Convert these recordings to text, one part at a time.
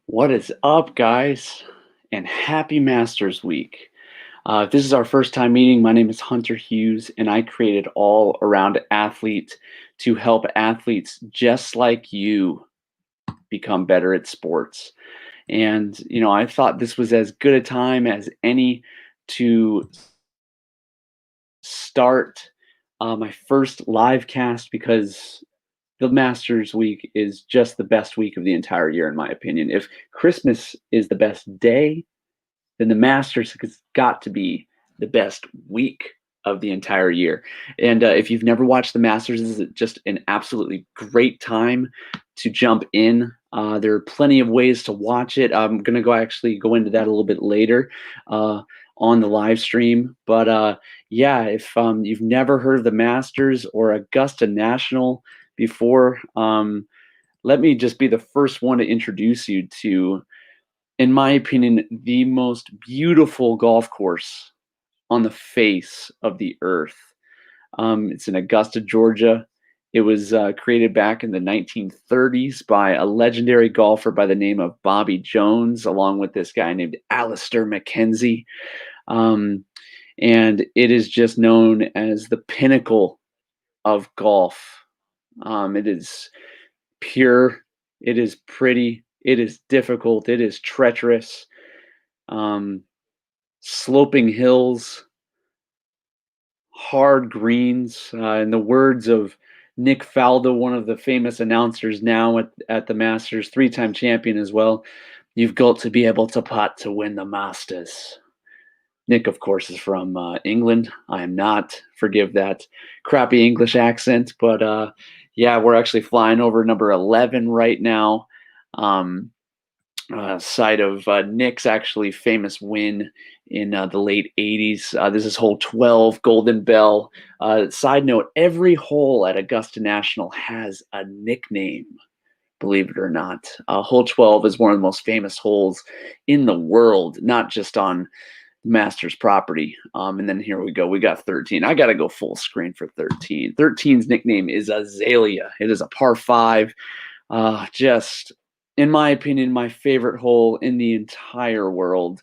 What is up, guys? And happy Masters Week. If this is our first time meeting, my name is Hunter Hughes, and I created All Around Athlete to help athletes just like you become better at sports. And, I thought this was as good a time as any to start my first live cast because the Masters week is just the best week of the entire year, in my opinion. If Christmas is the best day, then the Masters has got to be the best week of the entire year. And if you've never watched the Masters, this is just an absolutely great time to jump in. There are plenty of ways to watch it. I'm gonna go into that a little bit later on the live stream. But yeah, if you've never heard of the Masters or Augusta National before, let me just be the first one to introduce you to, in my opinion, the most beautiful golf course on the face of the earth. It's in Augusta, Georgia. It was created back in the 1930s by a legendary golfer by the name of Bobby Jones, along with this guy named Alistair McKenzie. Um, and it is just known as the pinnacle of golf. It is pure, it is pretty, it is difficult, it is treacherous. Um, Sloping hills, hard greens. In the words of Nick Faldo, one of the famous announcers now at the Masters, three-time champion as well, you've got to be able to putt to win the Masters. Nick, of course, is from England. I am not. Forgive that crappy English accent, but yeah, we're actually flying over number 11 right now. Um, Site of Nick's actually famous win in the late 80s. This is hole 12, Golden Bell. Side note, every hole at Augusta National has a nickname, believe it or not. Hole 12 is one of the most famous holes in the world, not just on Masters property. And then here we go. We got 13. I got to go full screen for 13. 13's nickname is Azalea. It is a par 5. Just, in my opinion, my favorite hole in the entire world.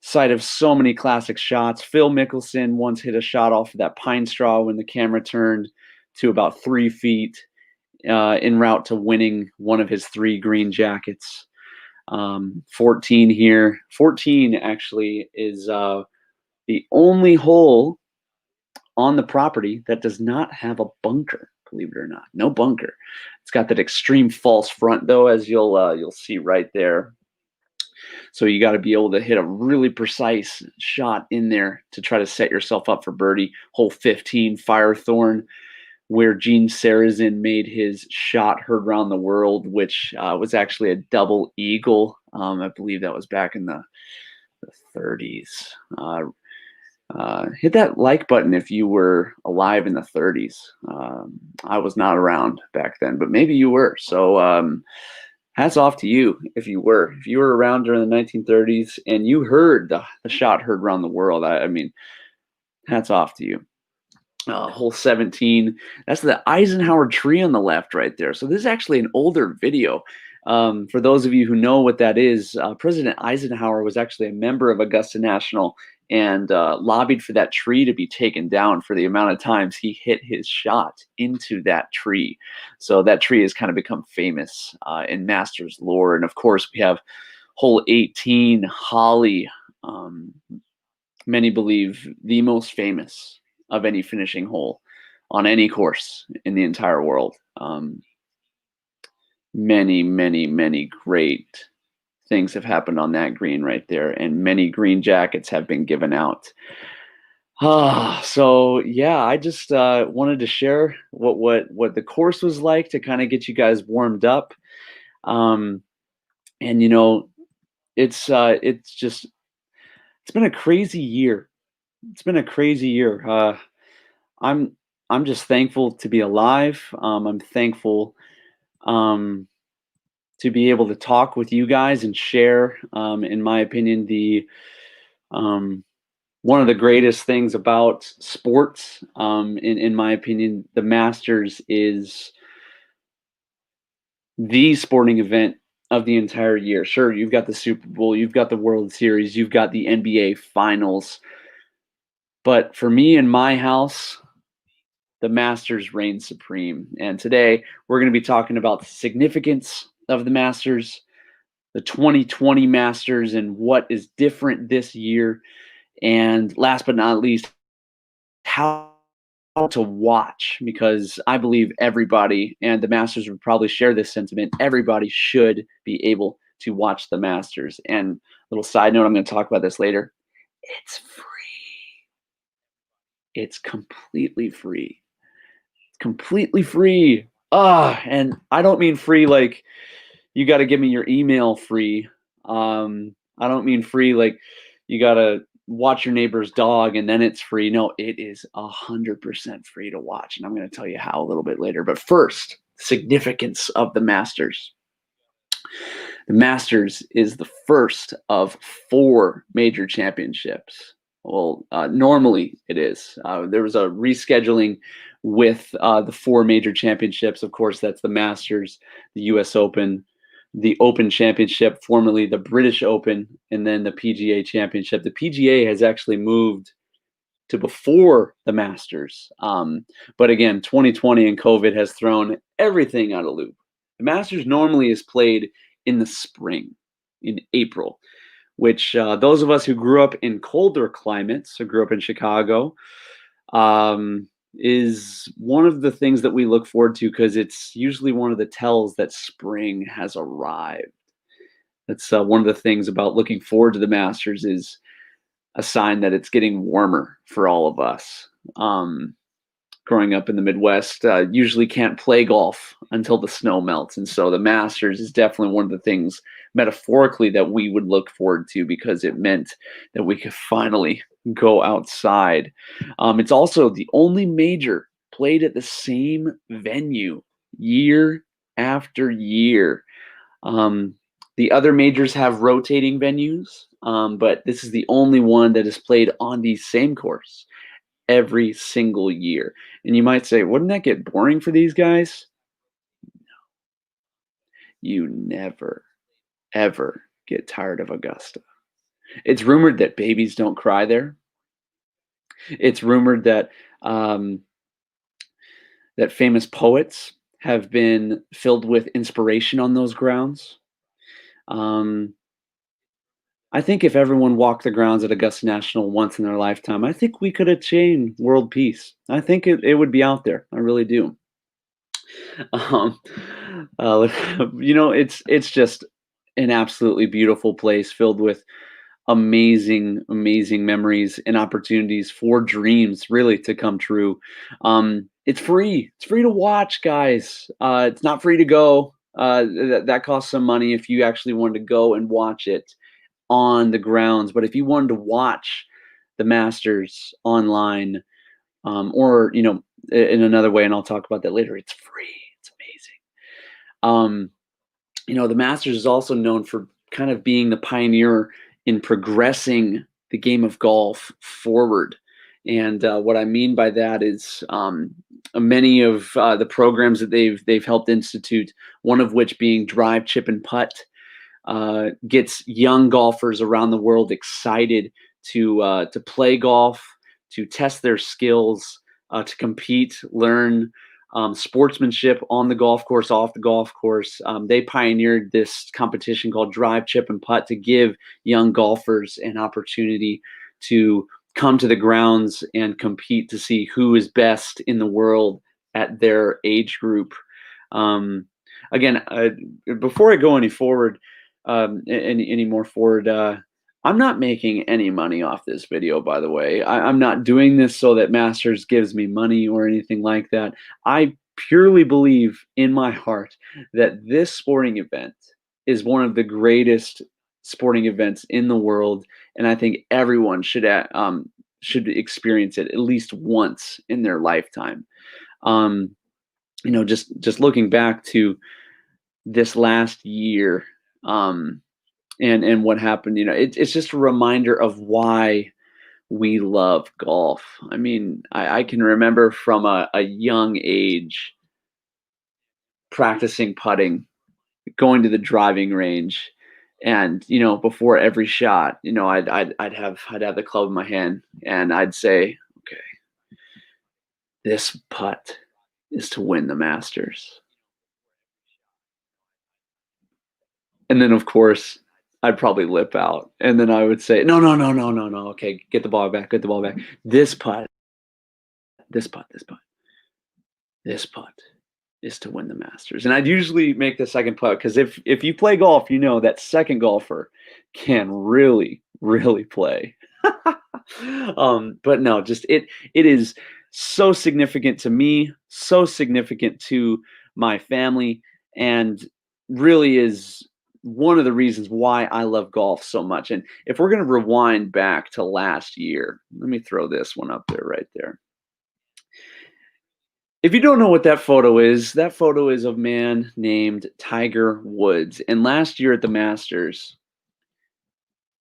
Site of so many classic shots. Phil Mickelson once hit a shot off of that pine straw when the camera turned to about 3 feet en route to winning one of his 3 green jackets. 14 here. 14 actually is the only hole on the property that does not have a bunker, believe it or not. No bunker. It's got that extreme false front though, as you'll see right there. So you got to be able to hit a really precise shot in there to try to set yourself up for birdie. Hole 15, Firethorn, where Gene Sarazen made his shot heard around the world, which was actually a double eagle. I believe that was back in the 30s. Hit that like button if you were alive in the 30s. I was not around back then, but maybe you were. So hats off to you if you were. If you were around during the 1930s and you heard the shot heard around the world, I mean, hats off to you. Hole 17, that's the Eisenhower tree on the left right there. So this is actually an older video. For those of you who know what that is, President Eisenhower was actually a member of Augusta National and lobbied for that tree to be taken down for the amount of times he hit his shot into that tree. So that tree has kind of become famous in Masters lore. And of course, we have hole 18, Holly. Many believe the most famous of any finishing hole on any course in the entire world. Many, many, many great things have happened on that green right there, and many green jackets have been given out. So yeah, I just wanted to share what the course was like to kind of get you guys warmed up. And it's it's been a crazy year. It's been a crazy year. I'm I'm just thankful to be alive. I'm thankful um, to be able to talk with you guys and share. In my opinion, the um, one of the greatest things about sports, in my opinion, the Masters is the sporting event of the entire year. Sure, you've got the Super Bowl, you've got the World Series, you've got the NBA Finals, but for me in my house, the Masters reign supreme. And today we're going to be talking about the significance of the Masters, the 2020 Masters, and what is different this year. And last but not least, how to watch, because I believe everybody, and the Masters would probably share this sentiment, everybody should be able to watch the Masters. And little side note, I'm going to talk about this later. It's free. It's completely free. Completely free. And I don't mean free like you got to give me your email free. I don't mean free like you got to watch your neighbor's dog and then it's free. No, it is 100% free to watch, and I'm going to tell you how a little bit later. But first, significance of the Masters. The Masters is the first of 4 major championships. Well, normally it is. There was a rescheduling with the 4 major championships. Of course, that's the Masters, the U.S. Open, the Open Championship, formerly the British Open, and then the PGA Championship. The PGA has actually moved to before the Masters. But again, 2020 and COVID has thrown everything out of loop. The Masters normally is played in the spring, in April, which those of us who grew up in colder climates, who grew up in Chicago, is one of the things that we look forward to because it's usually one of the tells that spring has arrived. That's one of the things about looking forward to the Masters is a sign that it's getting warmer for all of us. Growing up in the Midwest, usually can't play golf until the snow melts. And so the Masters is definitely one of the things metaphorically that we would look forward to because it meant that we could finally go outside. It's also the only major played at the same venue year after year. The other majors have rotating venues, but this is the only one that is played on the same course every single year. And you might say, wouldn't that get boring for these guys? You never, ever get tired of Augusta. It's rumored that babies don't cry there. It's rumored that that famous poets have been filled with inspiration on those grounds. Um, I think if everyone walked the grounds at Augusta National once in their lifetime, I think we could attain world peace. I think it would be out there. I really do. Um, uh, it's just an absolutely beautiful place filled with amazing, amazing memories and opportunities for dreams really to come true. It's free. It's free to watch, guys. It's not free to go. That costs some money if you actually wanted to go and watch it on the grounds. But if you wanted to watch the Masters online, or in another way, and I'll talk about that later, it's free. It's amazing. The Masters is also known for kind of being the pioneer in progressing the game of golf forward. And what I mean by that is many of the programs that they've helped institute, one of which being drive, chip, and putt, gets young golfers around the world excited to play golf, to test their skills, to compete, learn sportsmanship on the golf course, off the golf course. They pioneered this competition called Drive, Chip, and Putt to give young golfers an opportunity to come to the grounds and compete to see who is best in the world at their age group. Again, before I go any forward, any more forward, I'm not making any money off this video, by the way. I'm not doing this so that Masters gives me money or anything like that. I purely believe in my heart that this sporting event is one of the greatest sporting events in the world, and I think everyone should experience it at least once in their lifetime. Just looking back to this last year, and what happened, it's just a reminder of why we love golf. I mean, I can remember from a young age practicing putting, going to the driving range, and before every shot, I'd have the club in my hand, and I'd say, okay, this putt is to win the Masters. And then, of course, I'd probably lip out, and then I would say, "No, no, no, no, no, no. Okay, get the ball back. Get the ball back. This putt, this putt, this putt, this putt is to win the Masters." And I'd usually make the second putt because if you play golf, you know that second golfer can really, really play. But no, just it is so significant to me, so significant to my family, and really is one of the reasons why I love golf so much. And if we're going to rewind back to last year, let me throw this one up there right there. If you don't know what that photo is of a man named Tiger Woods. And last year at the Masters,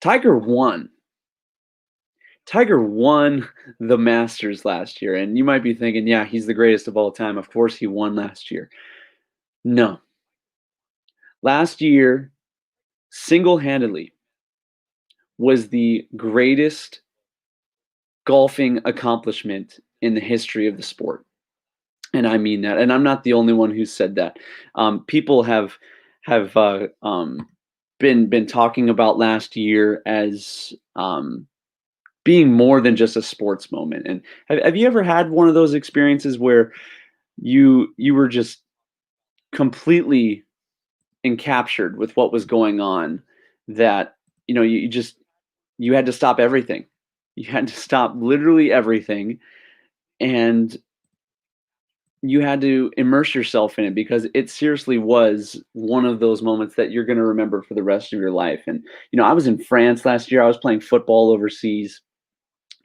Tiger won. Tiger won the Masters last year. And you might be thinking, yeah, he's the greatest of all time. Of course, he won last year. No. Last year, single handedly, was the greatest golfing accomplishment in the history of the sport. And I mean that. And I'm not the only one who said that. People have been talking about last year as being more than just a sports moment. And have you ever had one of those experiences where you were just completely encaptured with what was going on, that you just you had to stop everything. You had to stop literally everything, and you had to immerse yourself in it because it seriously was one of those moments that you're going to remember for the rest of your life. And I was in France last year. I was playing football overseas,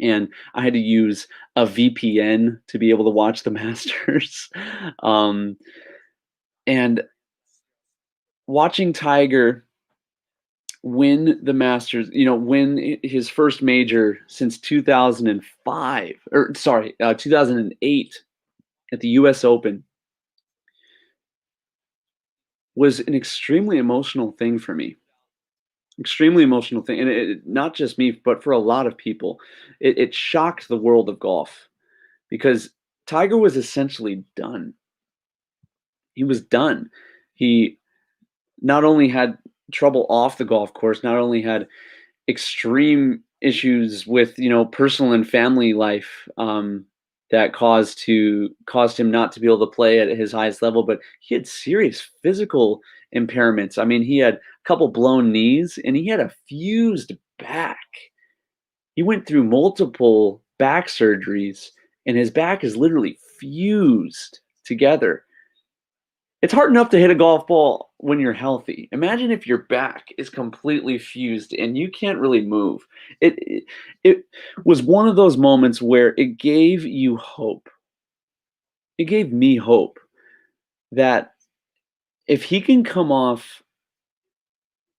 and I had to use a VPN to be able to watch the Masters. um, and watching Tiger win the Masters, win his first major since 2005, or sorry, 2008 at the US Open, was an extremely emotional thing for me. Extremely emotional thing. And not just me, but for a lot of people. It shocked the world of golf because Tiger was essentially done. He was done. He not only had trouble off the golf course, not only had extreme issues with personal and family life, that caused him not to be able to play at his highest level, but he had serious physical impairments. I mean, he had a couple blown knees, and he had a fused back. He went through multiple back surgeries, and his back is literally fused together. It's hard enough to hit a golf ball when you're healthy. Imagine if your back is completely fused and you can't really move. It was one of those moments where it gave you hope. It gave me hope that if he can come off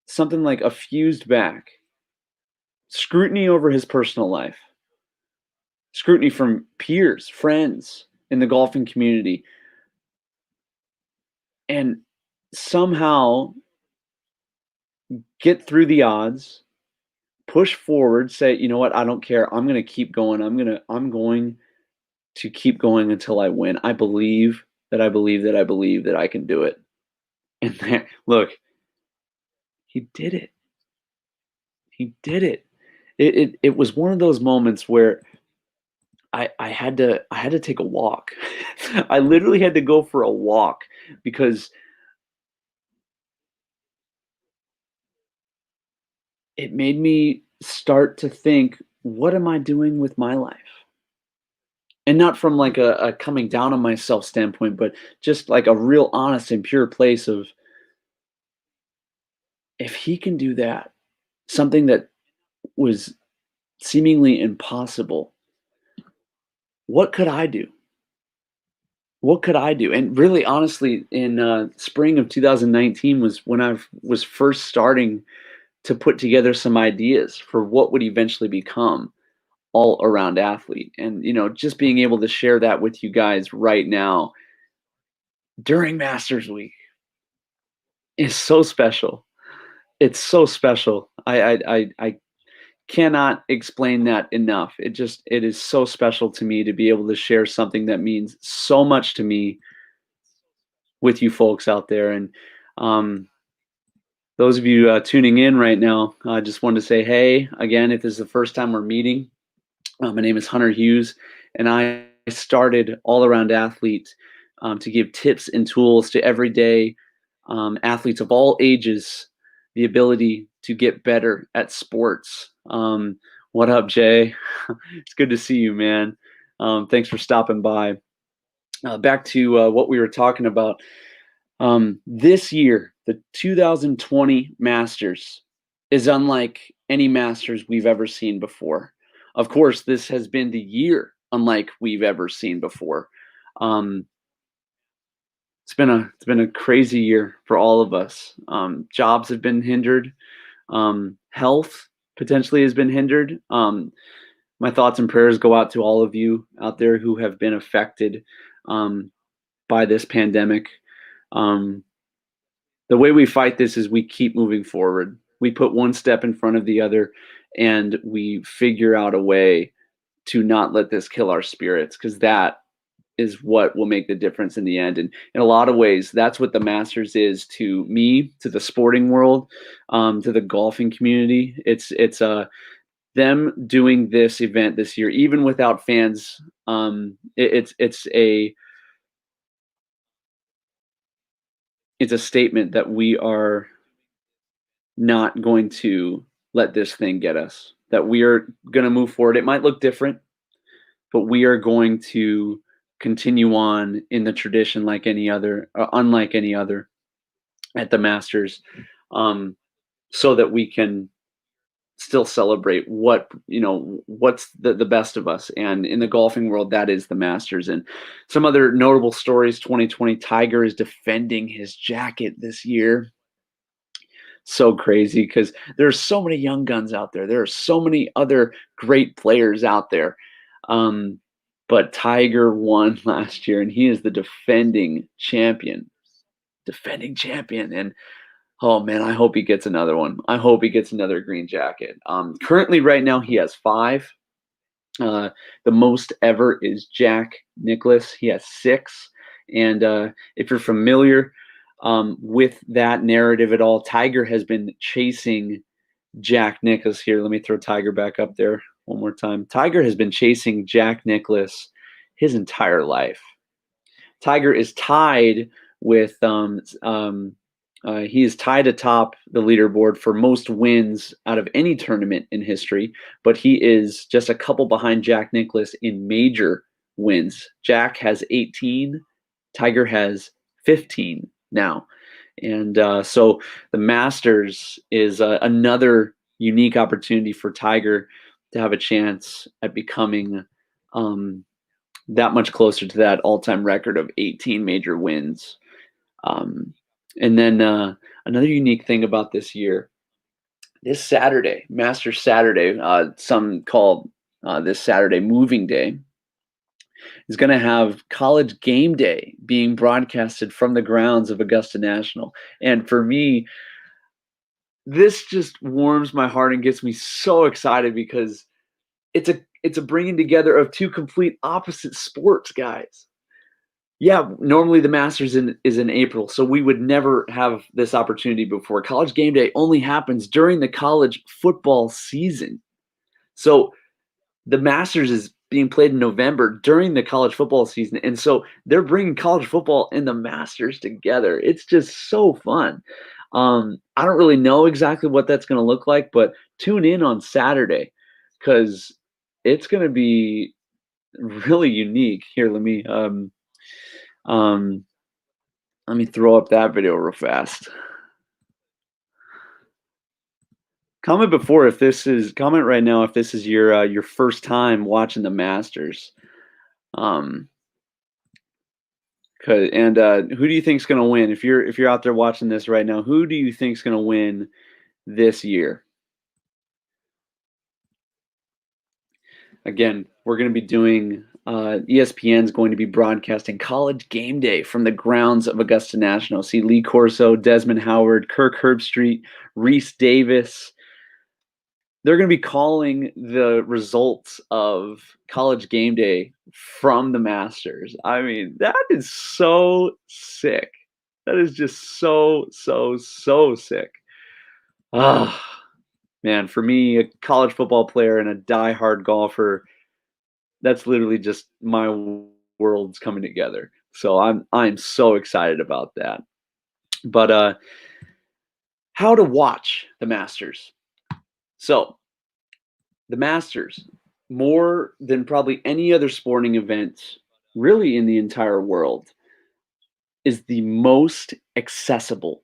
something like a fused back, scrutiny over his personal life, scrutiny from peers, friends in the golfing community, and somehow get through the odds, push forward, say, "You know what? I don't care. I'm gonna keep going. I'm going to keep going until I win. I believe that I believe that I believe that I can do it." And there, look, he did it. He did it. It was one of those moments where I had to take a walk. I literally had to go for a walk because it made me start to think, what am I doing with my life? And not from like a coming down on myself standpoint, but just like a real honest and pure place of, if he can do that, something that was seemingly impossible, what could I do? What could I do? And really, honestly, in spring of 2019 was when I was first starting to put together some ideas for what would eventually become All Around Athlete. And just being able to share that with you guys right now during Masters Week. is so special. It's so special. I cannot explain that enough. It is so special to me to be able to share something that means so much to me with you folks out there. And um, those of you tuning in right now, I just wanted to say, hey, again, if this is the first time we're meeting, my name is Hunter Hughes, and I started All Around Athlete to give tips and tools to everyday athletes of all ages the ability to get better at sports. What up, Jay? It's good to see you, man. Thanks for stopping by. Back to what we were talking about. This year, the 2020 Masters is unlike any Masters we've ever seen before. Of course, this has been the year unlike we've ever seen before. Um, it's been a crazy year for all of us. Jobs have been hindered. Health potentially has been hindered. My thoughts and prayers go out to all of you out there who have been affected um, by this pandemic. Um, the way we fight this is we keep moving forward. We put one step in front of the other, and we figure out a way to not let this kill our spirits, because that is what will make the difference in the end. And in a lot of ways, that's what the Masters is to me, to the sporting world, to the golfing community. It's them doing this event this year, even without fans. It's a statement that we are not going to let this thing get us. That we are going to move forward. It might look different, but we are going to continue on in the tradition like any other, unlike any other at the Masters, um, so that we can still celebrate what's the best of us. And in the golfing world, that is the Masters. And some other notable stories: 2020, Tiger is defending his jacket this year. So crazy, because there's so many young guns out there. There are so many other great players out there. Um, but Tiger won last year, and he is the defending champion. Defending champion. And oh man, I hope he gets another one. I hope he gets another green jacket. Currently, right now, he has 5. Uh, the most ever is Jack Nicklaus. He has 6. And if you're familiar with that narrative at all, Tiger has been chasing Jack Nicklaus here. Let me throw Tiger back up there one more time. Tiger has been chasing Jack Nicklaus his entire life. Tiger is tied with he is tied atop the leaderboard for most wins out of any tournament in history, but he is just a couple behind Jack Nicklaus in major wins. Jack has 18, Tiger has 15 now. And so the Masters is another unique opportunity for Tiger to have a chance at becoming that much closer to that all-time record of 18 major wins. Um, and then another unique thing about this year, this Saturday, Masters Saturday, some call this Saturday Moving Day, is going to have College Game Day being broadcasted from the grounds of Augusta National. And for me, this just warms my heart and gets me so excited, because it's a bringing together of two complete opposite sports, guys. Yeah, normally the Masters is in April, so we would never have this opportunity before. College Game Day only happens during the college football season. So the Masters is being played in November during the college football season, and so they're bringing college football and the Masters together. It's just so fun. I don't really know exactly what that's going to look like, but tune in on Saturday, because it's going to be really unique. Here, um, let me throw up that video real fast. Comment right now if this is your first time watching the Masters. Um, and who do you think's going to win? If you're out there watching this right now, who do you think's going to win this year? Again, we're going to be doing ESPN is going to be broadcasting College Game Day from the grounds of Augusta National. See Lee Corso, Desmond Howard, Kirk Herbstreit, Reese Davis. They're going to be calling the results of College Game Day from the Masters. I mean, that is so sick. That is just so, so, so sick. Ah, man, for me, a college football player and a diehard golfer, that's literally just my worlds coming together. So I'm so excited about that. But how to watch the Masters. So the Masters, more than probably any other sporting event really in the entire world, is the most accessible.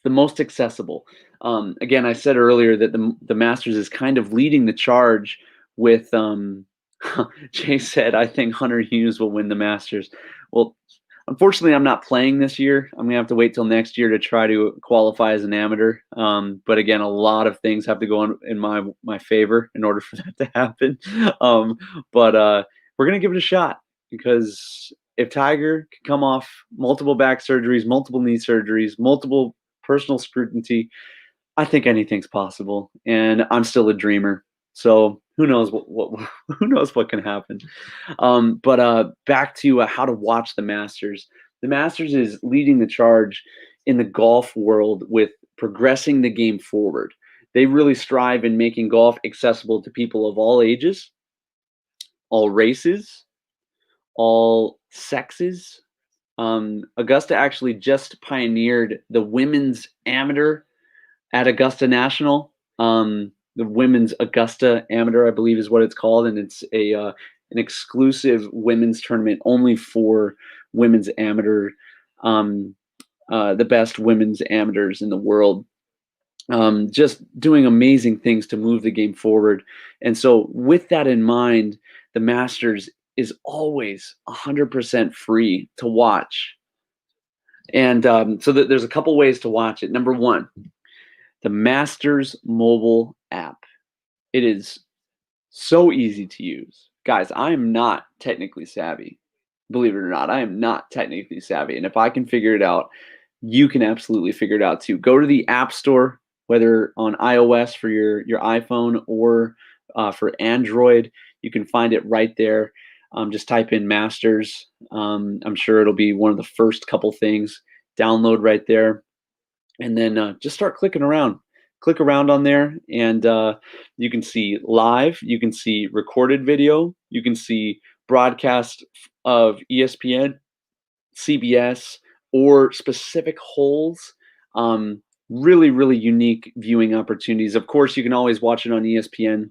The most accessible. Again, I said earlier that the Masters is kind of leading the charge with. Jay said, "I think Hunter Hughes will win the Masters." Well, unfortunately, I'm not playing this year. I'm gonna have to wait till next year to try to qualify as an amateur. But again, a lot of things have to go in my favor in order for that to happen. Um, but we're gonna give it a shot because if Tiger can come off multiple back surgeries, multiple knee surgeries, multiple personal scrutiny, I think anything's possible, and I'm still a dreamer. So who knows what who knows what can happen. But back to how to watch the Masters. The Masters is leading the charge in the golf world with progressing the game forward. They really strive in making golf accessible to people of all ages, all races, all sexes. Augusta actually just pioneered the women's amateur at Augusta National. The women's Augusta Amateur, I believe, is what it's called, and it's a an exclusive women's tournament only for women's amateur, um, the best women's amateurs in the world. Just doing amazing things to move the game forward. And so, with that in mind, the Masters is always 100% free to watch. And so there's a couple ways to watch it. Number one, the Masters mobile app. It is so easy to use. Guys, I am not technically savvy. Believe it or not, I am not technically savvy. And if I can figure it out, you can absolutely figure it out too. Go to the App Store, whether on iOS for your iPhone or for Android. You can find it right there. Just type in Masters. I'm sure it'll be one of the first couple things. Download right there, and then just start clicking around. Click around on there, and you can see live, you can see recorded video, you can see broadcast of ESPN, CBS, or specific holes. Really, really unique viewing opportunities. Of course, you can always watch it on ESPN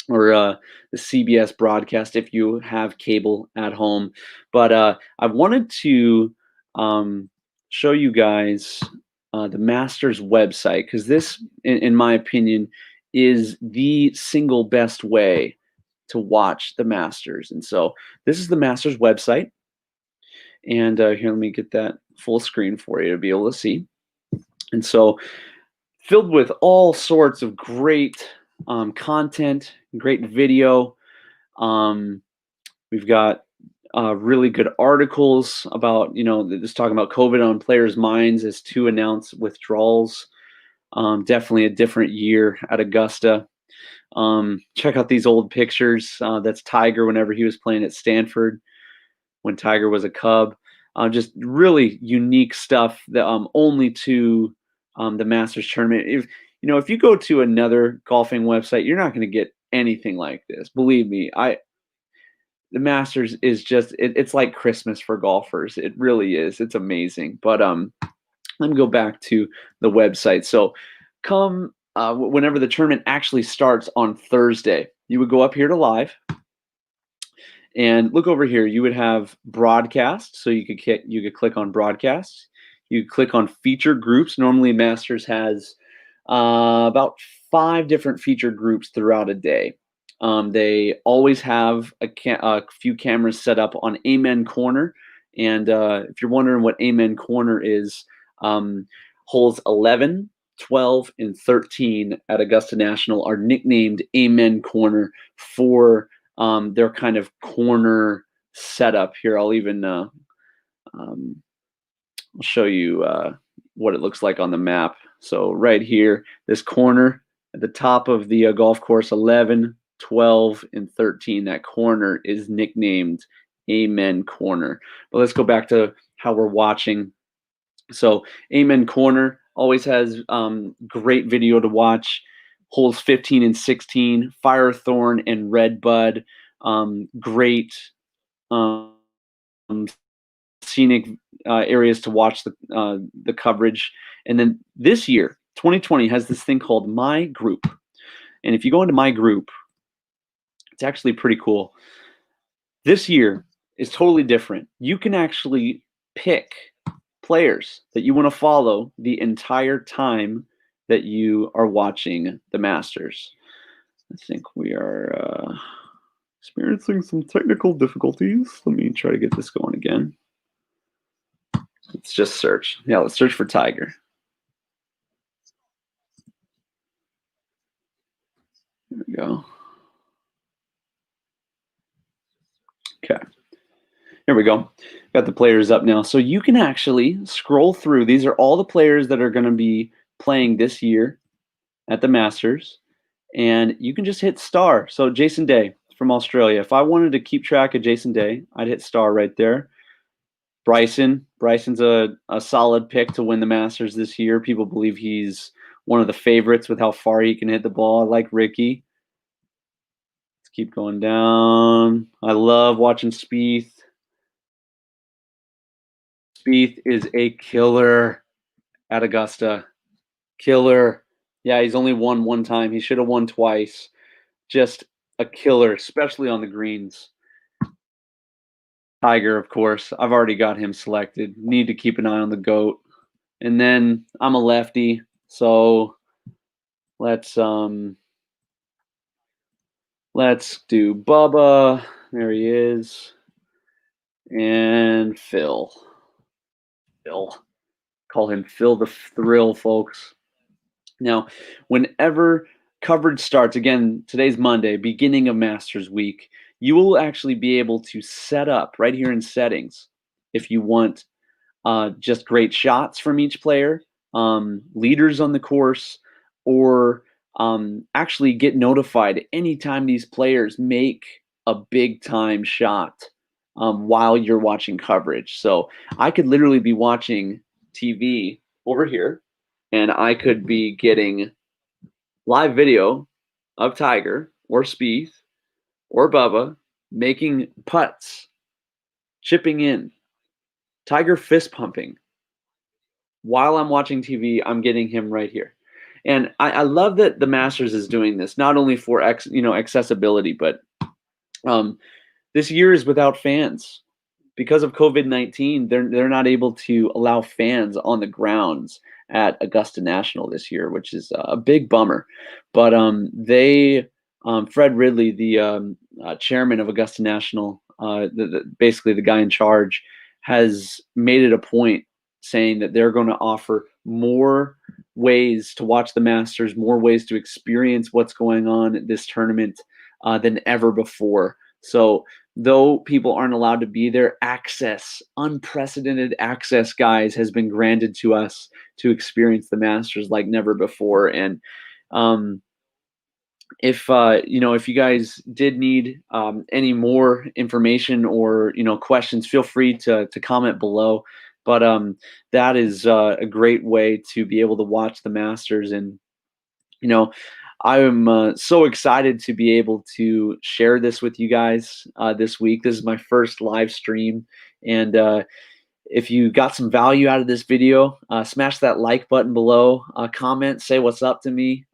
or the CBS broadcast if you have cable at home. But I wanted to show you guys the Masters website because this, in my opinion, is the single best way to watch the Masters. And so this is the Masters website. And here, let me get that full screen for you to be able to see. And so filled with all sorts of great content, great video. We've got really good articles about, just talking about COVID on players' minds as two announced withdrawals. Definitely a different year at Augusta. Check out these old pictures. That's Tiger whenever he was playing at Stanford, when Tiger was a Cub. Just really unique stuff that only to the Masters tournament. If you go to another golfing website, you're not going to get anything like this. Believe me, the Masters is just it's like Christmas for golfers. It really is. It's amazing. But let me go back to the website. So come whenever the tournament actually starts on Thursday, you would go up here to live. And look over here, you would have broadcast. So you could click on broadcast. You click on feature groups. Normally Masters has about 5 different feature groups throughout a day. They always have a few cameras set up on Amen Corner. And if you're wondering what Amen Corner is, holes 11, 12, and 13 at Augusta National are nicknamed Amen Corner for their kind of corner setup here. I'll even um, I'll show you what it looks like on the map. So right here, this corner at the top of the golf course, 11, 12, and 13, that corner is nicknamed Amen Corner. But let's go back to how we're watching. So Amen Corner always has great video to watch. Holes 15 and 16, Firethorn and Redbud. Great um, scenic areas to watch the coverage. And then this year, 2020 has this thing called My Group. And if you go into My Group, it's actually pretty cool. This year is totally different. You can actually pick players that you want to follow the entire time that you are watching the Masters. I think we are experiencing some technical difficulties. Let me try to get this going again. Let's just search. Yeah, let's search for Tiger. There we go. Okay. Here we go. Got the players up now. So you can actually scroll through. These are all the players that are going to be playing this year at the Masters. And you can just hit star. So Jason Day from Australia. If I wanted to keep track of Jason Day, I'd hit star right there. Bryson's a solid pick to win the Masters this year. People believe he's one of the favorites with how far he can hit the ball. I like Ricky. Let's keep going down. I love watching Spieth. Spieth is a killer at Augusta. Killer. Yeah, he's only won one time. He should have won twice. Just a killer, especially on the greens. Tiger, of course. I've already got him selected. Need to keep an eye on the GOAT. And then I'm a lefty, so let's do Bubba. There he is. And Phil. Call him Phil the Thrill, folks. Now, whenever coverage starts, again, today's Monday, beginning of Masters Week, you will actually be able to set up right here in settings if you want just great shots from each player, leaders on the course, or actually get notified anytime these players make a big time shot while you're watching coverage. So I could literally be watching TV over here, and I could be getting live video of Tiger or Spieth or Bubba making putts, chipping in, Tiger fist pumping. While I'm watching TV, I'm getting him right here. And I love that the Masters is doing this, not only for accessibility, but this year is without fans. Because of COVID-19, they're not able to allow fans on the grounds at Augusta National this year, which is a big bummer. But Fred Ridley, the chairman of Augusta National, basically the guy in charge, has made it a point saying that they're going to offer more ways to watch the Masters, more ways to experience what's going on at this tournament than ever before. So though people aren't allowed to be there, unprecedented access, guys, has been granted to us to experience the Masters like never before. And if you guys did need any more information or questions, feel free to comment below. But that is a great way to be able to watch the Masters. And I'm so excited to be able to share this with you guys this week. This is my first live stream, and if you got some value out of this video, smash that like button below, comment, say what's up to me.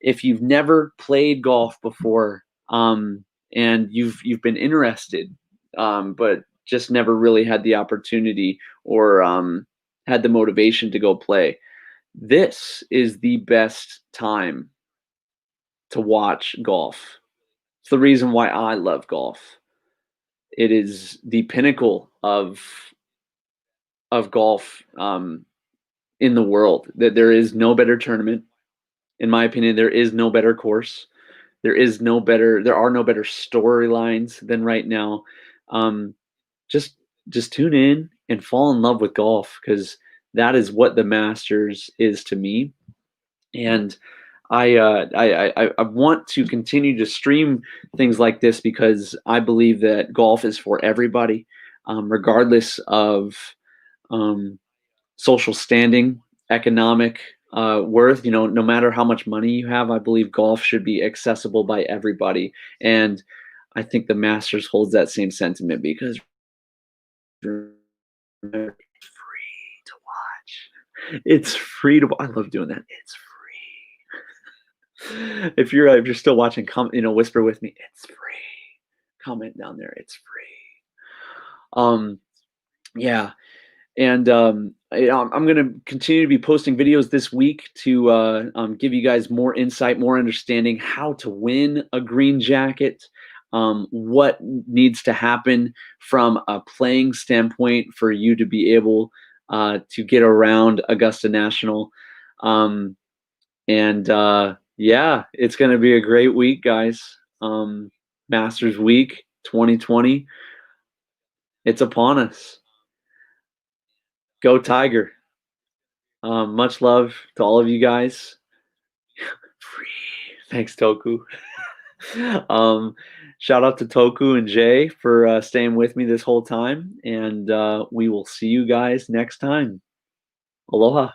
If you've never played golf before and you've been interested, but just never really had the opportunity or had the motivation to go play, this is the best time to watch golf. It's the reason why I love golf. It is the pinnacle of golf in the world. That there is no better tournament, in my opinion. There is no better course. there are no better storylines than right now. Um, just just tune in and fall in love with golf because that is what the Masters is to me. And I want to continue to stream things like this because I believe that golf is for everybody, regardless of um, social standing, economic worth. No matter how much money you have, I believe golf should be accessible by everybody. And I think the Masters holds that same sentiment because it's free to watch. It's free to. I love doing that. It's free. If you're still watching, whisper with me. It's free. Comment down there. It's free. Yeah. And I'm going to continue to be posting videos this week to give you guys more insight, more understanding how to win a green jacket, what needs to happen from a playing standpoint for you to be able to get around Augusta National. And yeah, it's going to be a great week, guys. Masters Week 2020, it's upon us. Go Tiger. Much love to all of you guys. Free. Thanks, Toku. Shout out to Toku and Jay for staying with me this whole time. And we will see you guys next time. Aloha.